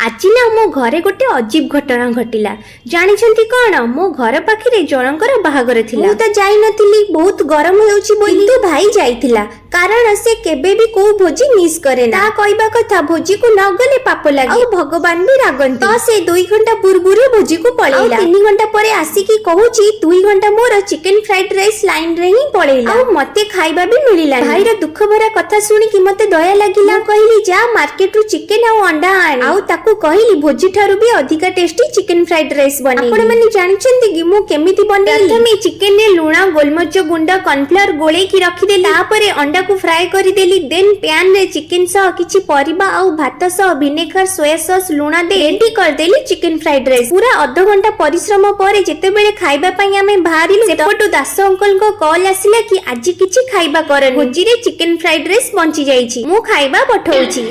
आज ना मो घरे गोटे अजीब घटना घटिला। जानिछंती कौन, मो घर पाखरे जनकर बाहागर थिला। मु तो जाई नथिली, बहुत गरम होउची बोली, किंतु भाई जाईथिला। कारण से केबे भी को भोजी मिस करे ना। ता कहबा कथा भोजी को न गले पाप लागे और भगवान भी रागंती। तो से 2 घंटा पूर्वरु भोजी को पळेला। 3 घंटा परे आसी की कहूची 2 घंटा मोर चिकन फ्राइड राइस लाइन रे ही पळेला और मते खाइबा भी मिलिला। भाई रो दुख भरा कथा सुनी कि मते दया लागिला। कहली जा मार्केट रु चिकन और अंडा आनी आउ ताकू कहली भोजी ठारू भी अधिका टेस्टी चिकन फ्राइड राइस बने। आपण माने जानिछंती कि मु केमिति बनेली। प्रथमे चिकन रे लूण गोलमरिच गुंड कॉर्नफ्लोर गोळे की रखी देली। तापरे अंडा को फ्राई करी देली। देन पैन रे चिकन सह किछि परिबा आउ भात सह विनेगर सोया सॉस लूण दे रेडी कर देली चिकन फ्राइड राइस। पूरा आधा घंटा परिश्रम परे जेते बेले खाइबा पई आमे बाहरिलु सेपटु दास अंकल को कॉल आसिला कि आज किछि खाइबा करन भोजी रे चिकन फ्राइड राइस बंची जाईछि, मु खाइबा पठौछि।